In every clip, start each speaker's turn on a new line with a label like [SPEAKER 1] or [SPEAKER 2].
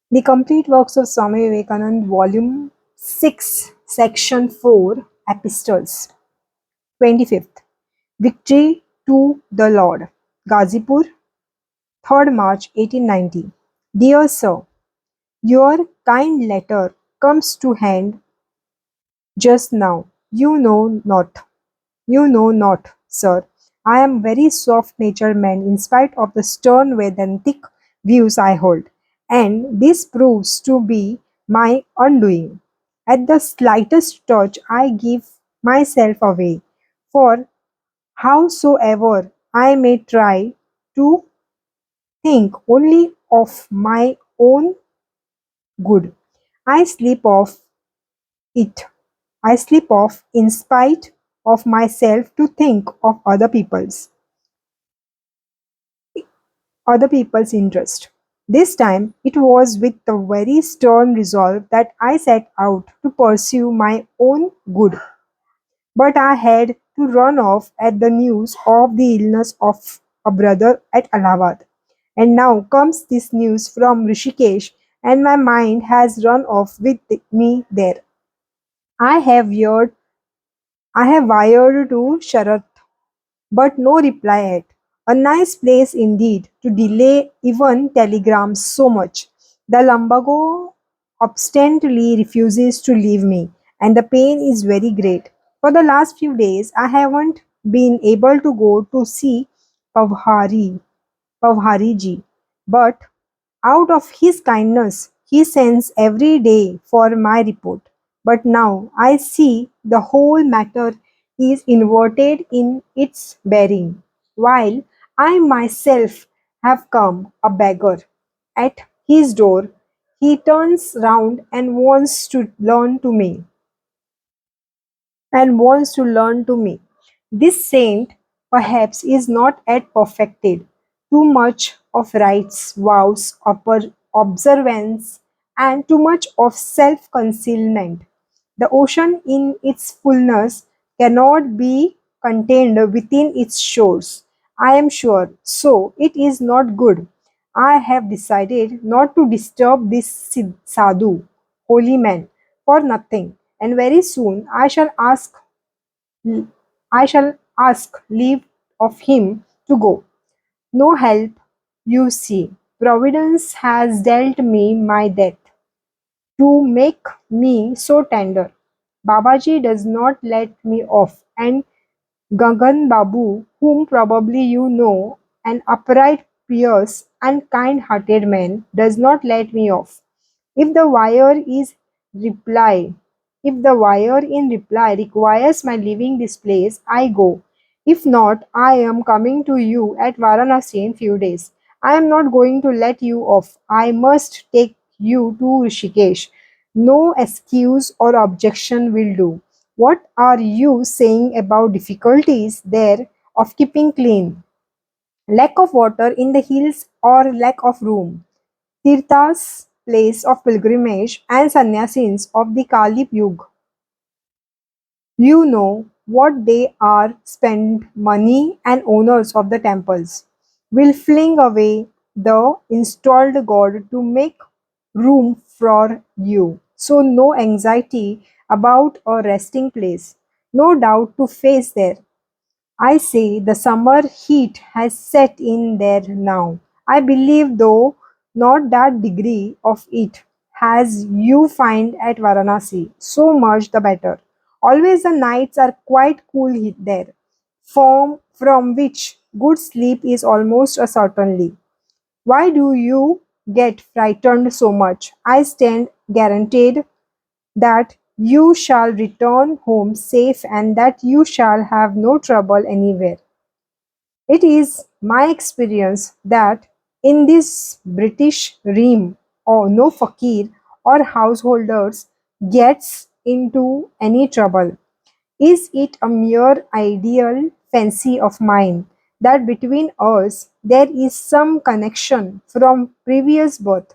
[SPEAKER 1] The complete works of Swami Vivekananda, Volume 6, Section 4, Epistles. 25th. Victory to the Lord. Ghazipur, 3rd March 1890. Dear Sir, your kind letter comes to hand just now. You know not, sir. I am very soft-natured man in spite of the stern Vedantic views I hold, and this proves to be my undoing. At the slightest touch I give myself away, for howsoever I may try to think only of my own good, I slip off it. I slip off in spite of myself to think of other people's interest. This time it was with the very stern resolve that I set out to pursue my own good. But I had to run off at the news of the illness of a brother at Allahabad. And now comes this news from Rishikesh, and my mind has run off with me there. I have wired, I have wired to Sharath, but no reply yet. A nice place indeed to delay even telegrams so much. The lumbago obstinately refuses to leave me, and the pain is very great. For the last few days, I haven't been able to go to see Pavhari, Pavhariji, but out of his kindness, he sends every day for my report. But now I see the whole matter is inverted in its bearing, while I myself have come a beggar. At his door, he turns round and wants to learn to me. This saint, perhaps, is not yet perfected. Too much of rites, vows, observance, and too much of self concealment. The ocean in its fullness cannot be contained within its shores. I am sure, so it is not good. I have decided not to disturb this sadhu, holy man, for nothing, and very soon I shall ask leave of him to go. No help, you see. Providence has dealt me my death to make me so tender. Babaji does not let me off, and Gagan Babu, whom probably you know, an upright, pious, and kind-hearted man, does not let me off. If the wire is reply, if the wire in reply requires my leaving this place, I go. If not, I am coming to you at Varanasi in few days. I am not going to let you off. I must take you to Rishikesh. No excuse or objection will do. What are you saying about difficulties there of keeping clean? Lack of water in the hills or lack of room? Tirthas, place of pilgrimage, and sannyasins of the Kali Yuga, you know what they are, spend money, and owners of the temples will fling away the installed god to make room for you. So, no anxiety about a resting place, no doubt to face there. I say the summer heat has set in there now. I believe, though not that degree of it as you find at Varanasi, so much the better. Always the nights are quite cool there, from which good sleep is almost a certainty. Why do you get frightened so much? I stand guaranteed that you shall return home safe and that you shall have no trouble anywhere. It is my experience that in this British realm, no fakir or householders gets into any trouble. Is it a mere ideal fancy of mine that between us there is some connection from previous birth?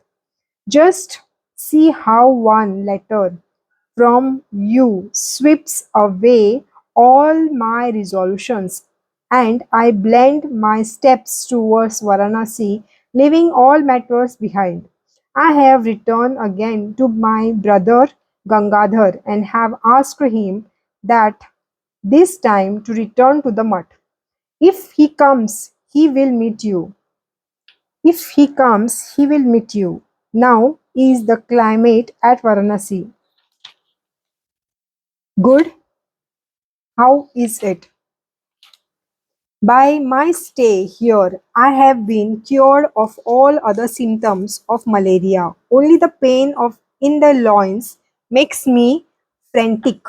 [SPEAKER 1] Just see how one letter from you sweeps away all my resolutions, and I blend my steps towards Varanasi, leaving all matters behind. I have returned again to my brother Gangadhar and have asked him that this time to return to the mud. If he comes, he will meet you. If he comes, he will meet you. Now is the climate at Varanasi. Good? How is it? By my stay here, I have been cured of all other symptoms of malaria. Only the pain of in the loins makes me frantic.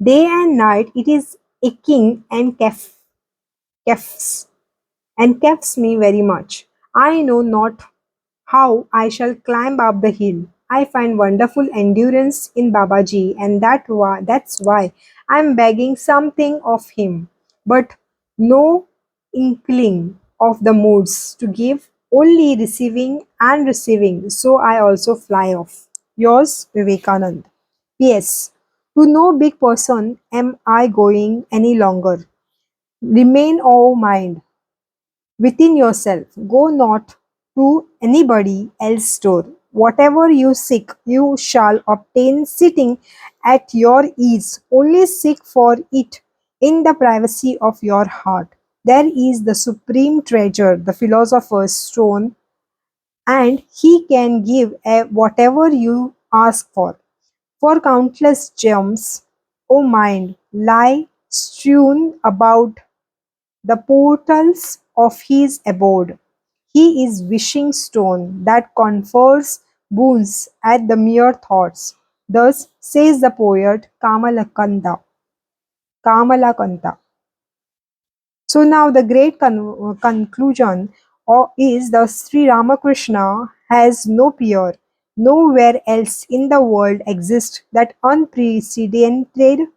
[SPEAKER 1] Day and night it is aching and caffs and caffs me very much. I know not how I shall climb up the hill. I find wonderful endurance in Babaji, and that's why I'm begging something of him, but no inkling of the moods to give, only receiving and receiving. So I also fly off. Yours, Vivekanand. P.S. To no big person am I going any longer. Remain, O mind, within yourself. Go not to anybody else's door. Whatever you seek, you shall obtain sitting at your ease. Only seek for it in the privacy of your heart. There is the supreme treasure, the philosopher's stone, and he can give whatever you ask for. For countless gems, O mind, lie strewn about the portals of his abode. He is wishing stone that confers boons at the mere thoughts. Thus says the poet Kamalakanta. So now the great conclusion is the Sri Ramakrishna has no peer. Nowhere else in the world exists that unprecedented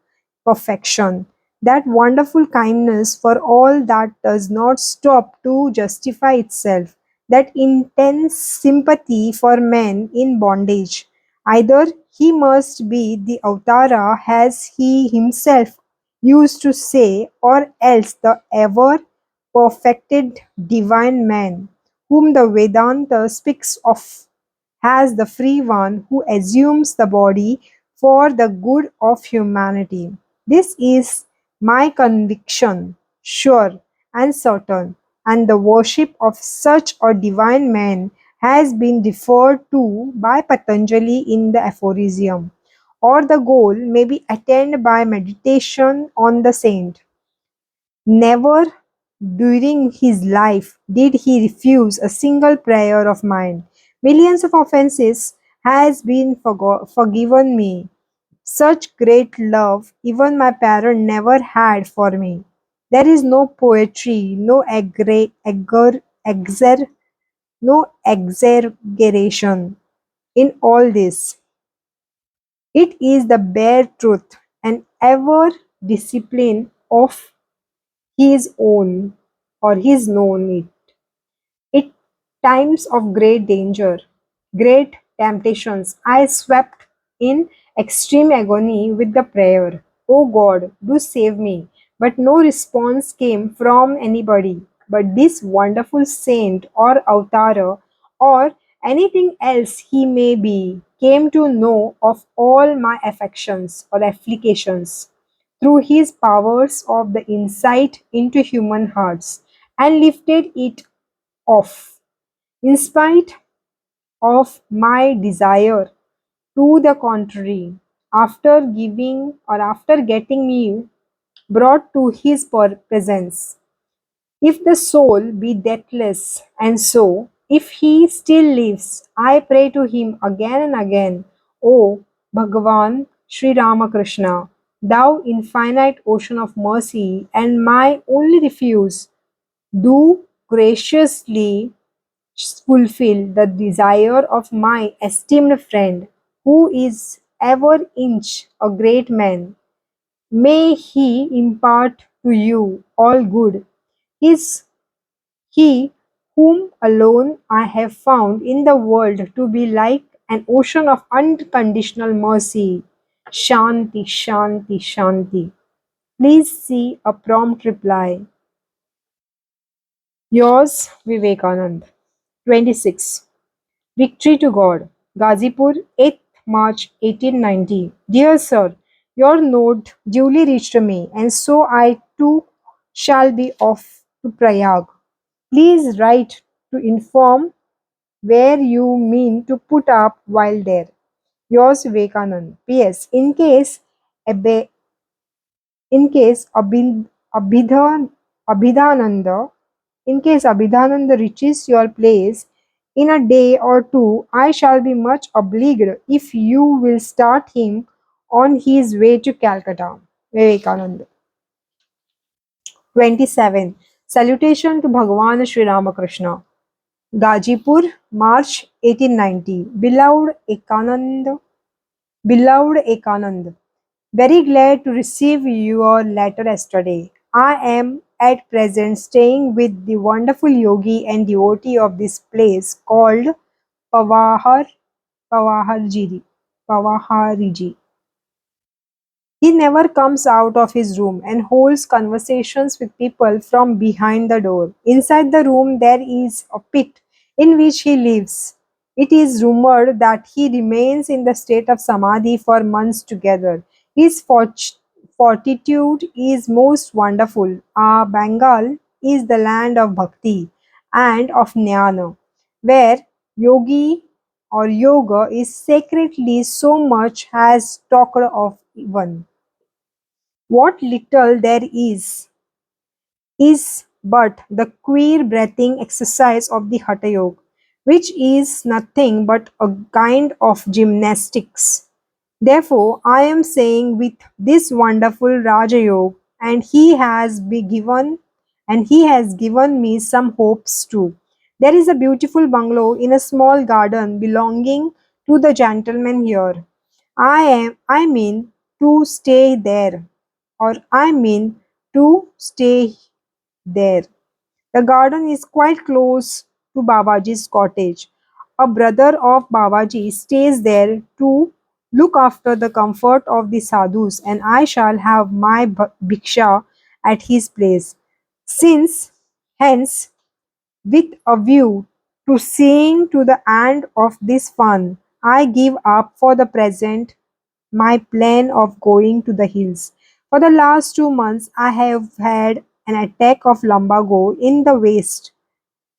[SPEAKER 1] perfection, that wonderful kindness for all that does not stop to justify itself, that intense sympathy for men in bondage. Either he must be the Avtara as he himself used to say, or else the ever perfected divine man, whom the Vedanta speaks of as the free one who assumes the body for the good of humanity. This is my conviction, sure and certain, and the worship of such a divine man has been referred to by Patanjali in the aphorism, or the goal may be attained by meditation on the saint. Never during his life did he refuse a single prayer of mine. Millions of offenses has been forgiven me. Such great love even my parent never had for me. There is no poetry, no exaggeration in all this. It is the bare truth, and ever discipline of his own or his known it. It times of great danger, great temptations, I swept in extreme agony with the prayer, "O God, do save me." But no response came from anybody. But this wonderful saint or avatara or anything else he may be came to know of all my affections or applications through his powers of the insight into human hearts and lifted it off in spite of my desire to the contrary, after getting me brought to his presence. If the soul be deathless, and so, if he still lives, I pray to him again and again, O Bhagavan Sri Ramakrishna, thou infinite ocean of mercy and my only refuge, do graciously fulfill the desire of my esteemed friend, who is ever inch a great man. May he impart to you all good. Is he whom alone I have found in the world to be like an ocean of unconditional mercy. Shanti, Shanti, Shanti. Please see a prompt reply. Yours, Vivekanand. 26. Victory to God. Gazipur, 8th March 1890. Dear Sir, your note duly reached me, and so I too shall be off to Prayag. Please write to inform where you mean to put up while there. Yours Vivekanand. P.S. Abe- in case Abhidhananda In case Abhidananda reaches your place in a day or two, I shall be much obliged if you will start him on his way to Calcutta. Vivekananda. 27. Salutation to Bhagavan Sri Ramakrishna. Gazipur, March 1890. Beloved Ekanand, very glad to receive your letter yesterday. I am at present staying with the wonderful yogi and devotee of this place called Pavahar Pavahariji. Pavahariji. He never comes out of his room and holds conversations with people from behind the door. Inside the room, there is a pit in which he lives. It is rumored that he remains in the state of samadhi for months together. His fortitude is most wonderful. Our Bengal is the land of bhakti and of jnana, where yogi or yoga is sacredly so much as talked of one. What little there is but the queer breathing exercise of the Hatha Yoga, which is nothing but a kind of gymnastics. Therefore, I am saying with this wonderful Raja Yoga, and he has given me some hopes too. There is a beautiful bungalow in a small garden belonging to the gentleman here. I mean to stay there, or I mean to stay there. The garden is quite close to Babaji's cottage. A brother of Babaji stays there to look after the comfort of the sadhus, and I shall have my bhiksha at his place. Since hence, with a view to seeing to the end of this fun, I give up for the present my plan of going to the hills. For the last 2 months, I have had an attack of lumbago in the waist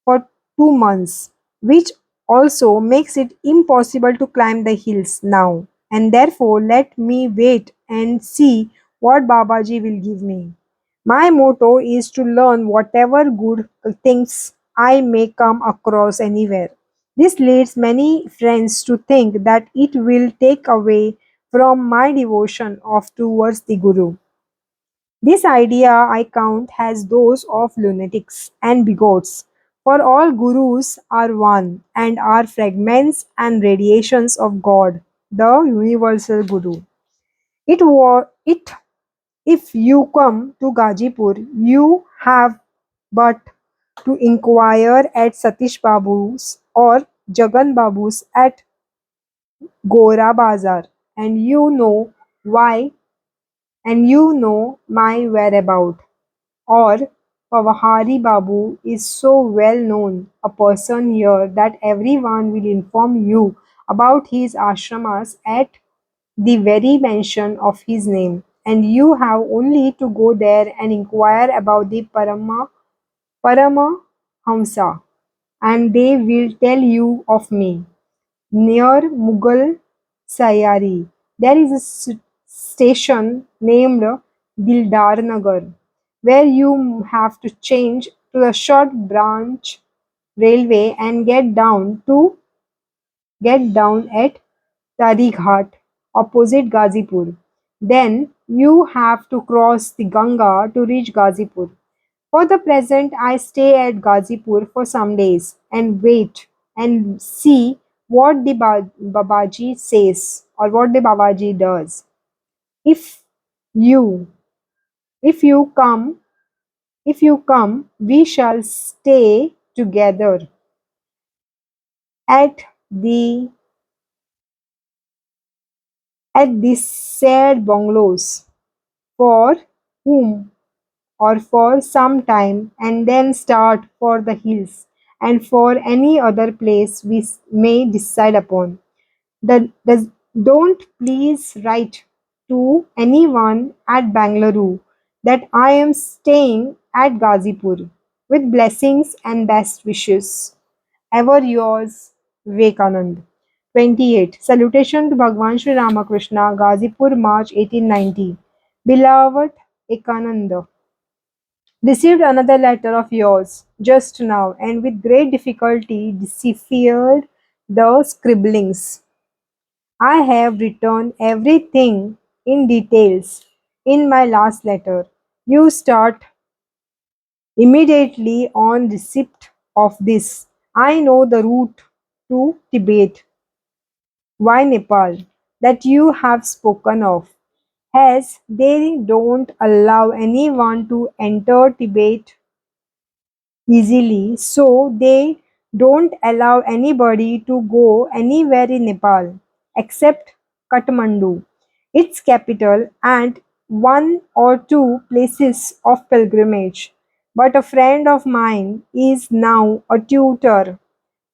[SPEAKER 1] for 2 months, which also makes it impossible to climb the hills now. And therefore, let me wait and see what Babaji will give me. My motto is to learn whatever good things I may come across anywhere. This leads many friends to think that it will take away from my devotion of towards the Guru. This idea I count as those of lunatics and bigots, for all gurus are one and are fragments and radiations of God, the universal Guru. It if you come to Gazipur, you have but to inquire at Satish Babu's or Jagan Babu's at Gora Bazar, and why you know my whereabout. Or Pavahari Babu is so well known a person here that everyone will inform you about his ashramas at the very mention of his name, and you have only to go there and inquire about the Paramahamsa, and they will tell you of me. Near Mughal Sayari, there is a station named Dildar Nagar, where you have to change to the short branch railway and get down at Tarighat opposite Gazipur. Then you have to cross the Ganga to reach Gazipur. For the present, I stay at Gazipur for some days and wait and see what the Babaji says or what the Babaji does. If you if you come we shall stay together at the these sad bungalows for whom or for some time and then start for the hills and for any other place we may decide upon. Does, don't please write to anyone at Bangalore that I am staying at Gazipur. With blessings and best wishes. Ever yours, Vivekanand. 28. Salutation to Bhagwan Sri Ramakrishna, Gazipur, March 1890. Beloved Ekananda, received another letter of yours just now and with great difficulty deciphered the scribblings. I have written everything in details in my last letter. You start immediately on receipt of this. I know the route to Tibet via Nepal that you have spoken of, as they don't allow anyone to enter Tibet easily, so they don't allow anybody to go anywhere in Nepal except Kathmandu, its capital, and one or two places of pilgrimage. But a friend of mine is now a tutor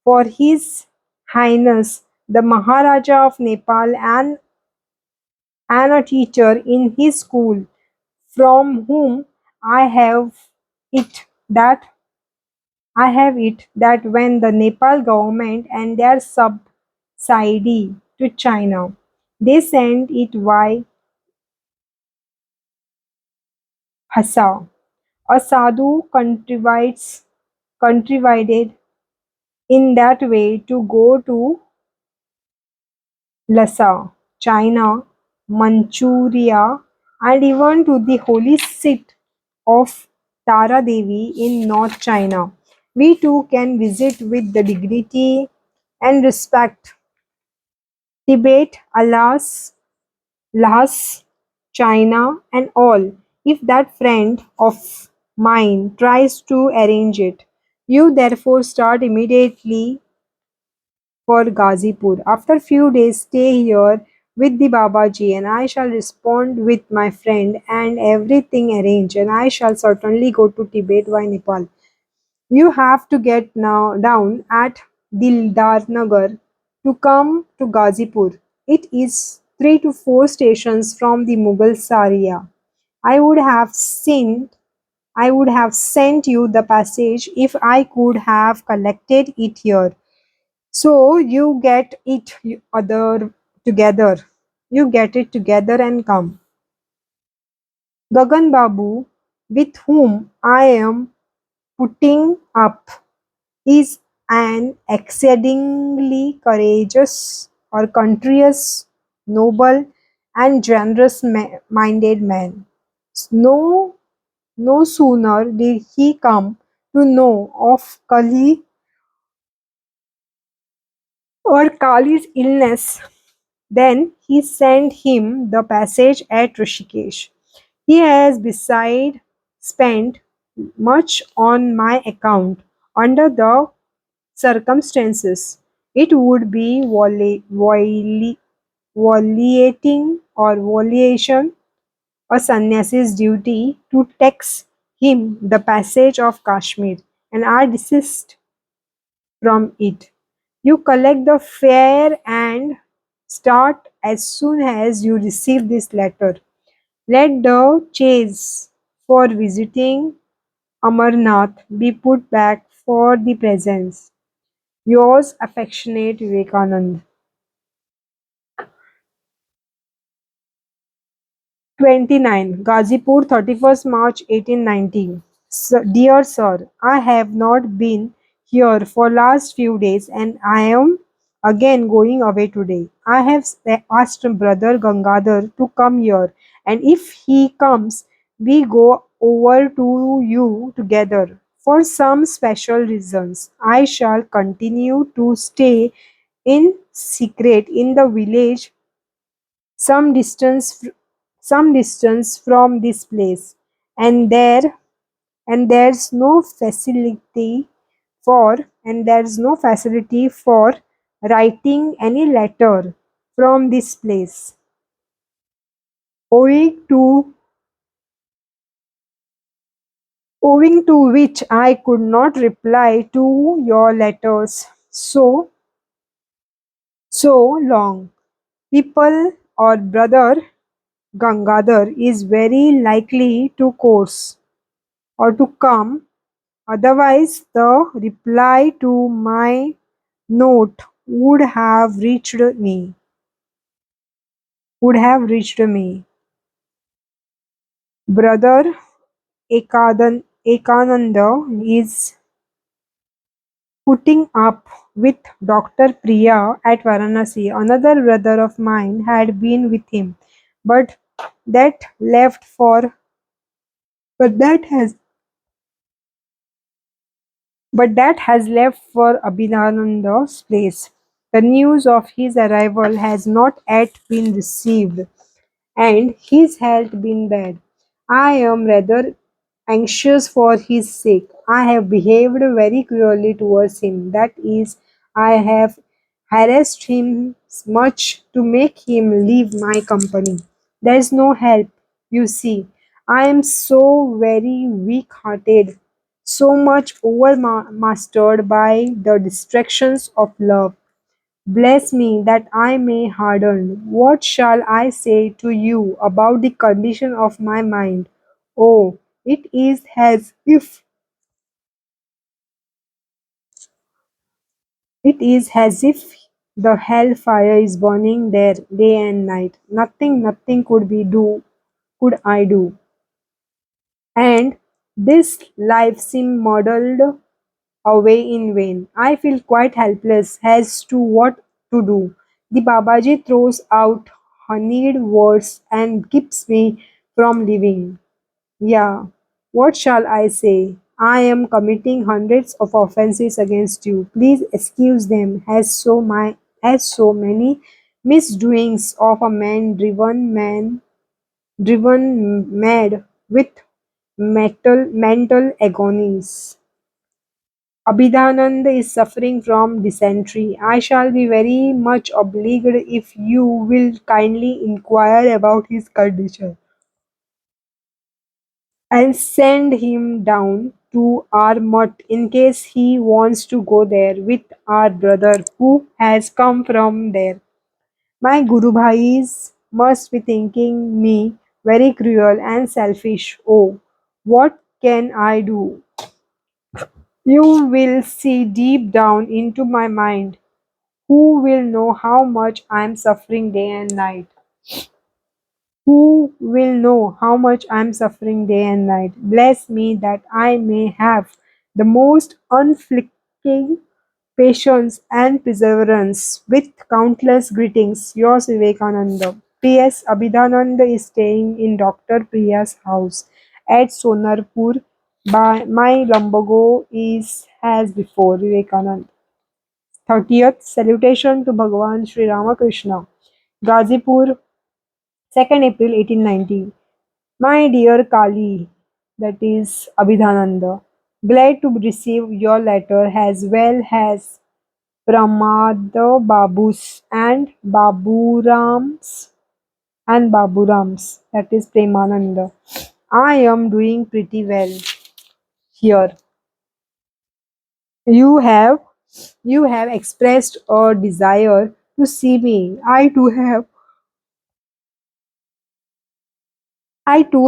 [SPEAKER 1] for His Highness the Maharaja of Nepal and a teacher in his school, from whom I have it that when the Nepal government and their subsidy to China, they sent it via Hassa. A sadhu contrived in that way to go to Lhasa, China, Manchuria, and even to the holy seat of Tara Devi in North China. We too can visit with the dignity and respect Tibet, alas, Laos, China, and all, if that friend of mine tries to arrange it. You therefore start immediately for Ghazipur. After few days, stay here with the Babaji, and I shall respond with my friend and everything arranged, and I shall certainly go to Tibet via Nepal. You have to get now down at Dildar Nagar to come to Ghazipur. It is 3 to 4 stations from the Mughal Saria. I would have sent I would have sent you the passage if I could have collected it here. So you get it other together. You get it together and come. Gagan Babu, with whom I am putting up, is an exceedingly courageous or courteous, noble, and generous minded man. No, no sooner did he come to know of Kali's illness than he sent him the passage at Rishikesh. He has beside spent much on my account under the circumstances. It would be violating or violation a sannyasi's duty to text him the passage of Kashmir, and I desist from it. You collect the fare and start as soon as you receive this letter. Let the chase for visiting Amarnath be put back for the present. Yours affectionate Vivekanand. 29. Ghazipur, 31st March 1890. Dear Sir, I have not been here for last few days and I am again going away today. I have asked brother Gangadhar to come here, and if he comes, we go over to you together. For some special reasons, I shall continue to stay in secret in the village some distance from this place, and there's no facility for writing any letter from this place, owing to owing to which I could not reply to your letters so long. People or brother Gangadhar is very likely to course or to come, otherwise the reply to my note would have reached me. Brother Ekananda is putting up with Dr. Priya at Varanasi. Another brother of mine had been with him, but that left for but that has left for Abhinandan's place. The news of his arrival has not yet been received, and his health been bad. I am rather anxious for his sake. I have behaved very cruelly towards him. That is, I have harassed him much to make him leave my company. There is no help, you see. I am so very weak hearted, so much overmastered by the distractions of love. Bless me that I may harden. What shall I say to you about the condition of my mind? Oh, it is as if the hell fire is burning there day and night. Nothing could I do. And this life seemed muddled away in vain. I feel quite helpless as to what to do. The Babaji throws out honeyed words and keeps me from living. Yeah, what shall I say? I am committing hundreds of offenses against you. Please excuse them as so many misdoings of a man driven mad with mental agonies. Abhidanand is suffering from dysentery. I shall be very much obliged if you will kindly inquire about his condition and send him down to our mutt in case he wants to go there with our brother who has come from there. My Guru Bhais must be thinking me very cruel and selfish. Oh, what can I do? You will see deep down into my mind. Who will know how much I am suffering day and night? Who will know how much I am suffering day and night? Bless me that I may have the most unflinching patience and perseverance. With countless greetings, yours Vivekananda. P.S. Abhidanand is staying in Dr. Priya's house at Sonarpur. My lumbago is as before Vivekananda. 30th Salutation to Bhagavan Sri Ramakrishna. Gazipur, 2nd April 1890. My dear Kali, that is Abhidhananda, glad to receive your letter as well as Pramad Babu's and Baburam's, that is Premananda. I am doing pretty well here. You have you have expressed a desire to see me. I too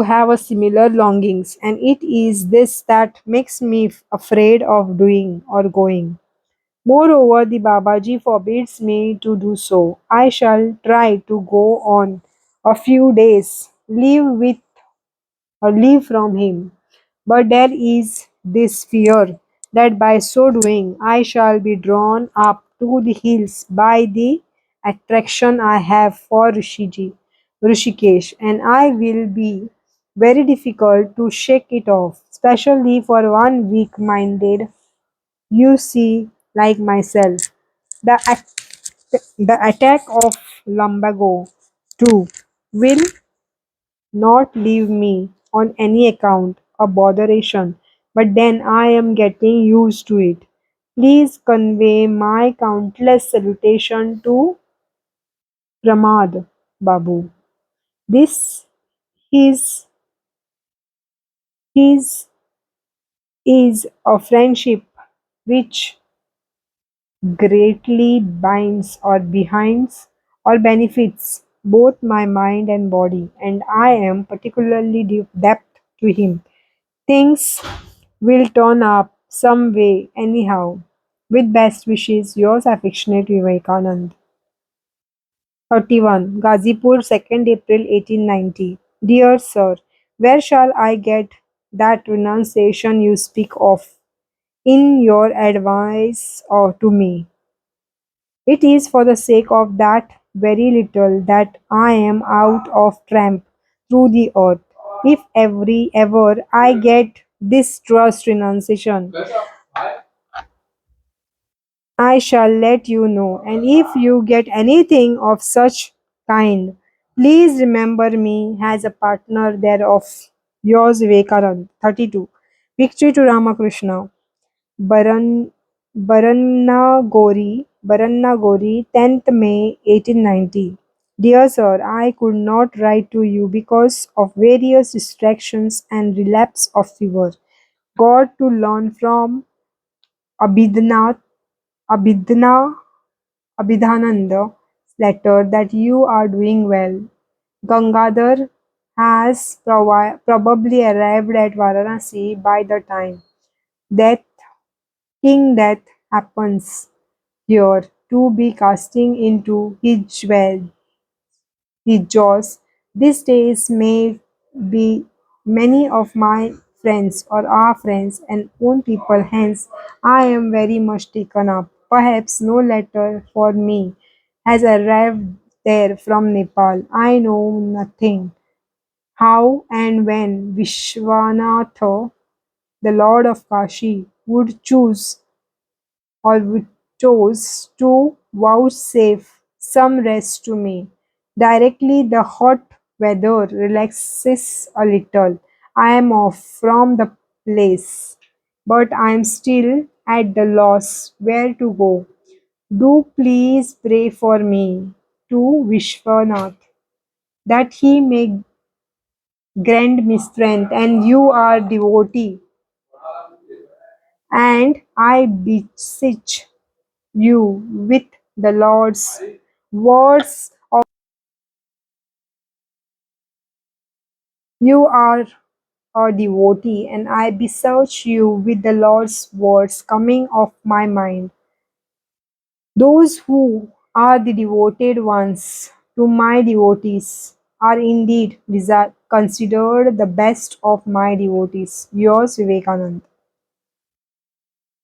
[SPEAKER 1] have a similar longings, and it is this that makes me afraid of doing or going. Moreover, the Babaji forbids me to do so. I shall try to go on a few days, leave from him. But there is this fear that by so doing I shall be drawn up to the hills by the attraction I have for Rishikesh, and I will be very difficult to shake it off, especially for one weak minded, you see, like myself. The, the attack of lumbago, too, will not leave me on any account a botheration, but then I am getting used to it. Please convey my countless salutation to Pramad Babu. This is his is a friendship which greatly binds or behinds or benefits both my mind and body, and I am particularly depth to him. Things will turn up some way anyhow. With best wishes, yours affectionate Vivekanand. 31. Ghazipur, 2nd April 1890. Dear Sir, where shall I get that renunciation you speak of in your advice or to me? It is for the sake of that very little that I am out of tramp through the earth. If ever I get this trust renunciation, I shall let you know, and if you get anything of such kind, please remember me as a partner thereof. Yours Vivekanand. 32. Victory to Ramakrishna. Baran Barannagori, 10th May 1890. Dear Sir, I could not write to you because of various distractions and relapse of fever. Got to learn from Abhidnath, Abhidna, Abhidhananda's letter that you are doing well. Gangadhar has probably arrived at Varanasi by the time that King Death happens here to be casting into his jaws. These days may be many of my friends or our friends and own people, hence I am very much taken up. Perhaps no letter for me has arrived there from Nepal. I know nothing. How and when Vishwanatha, the Lord of Kashi, would choose or would chose to vouchsafe some rest to me. Directly the hot weather relaxes a little, I am off from the place, but I am still at the loss where to go. Do please pray for me to Vishwanath that he may grant me strength, and you are devotee, and I beseech you with the Lord's words of you are a devotee, and I beseech you with the Lord's words coming of my mind. Those who are the devoted ones to my devotees are indeed considered the best of my devotees. Yours, Vivekanand.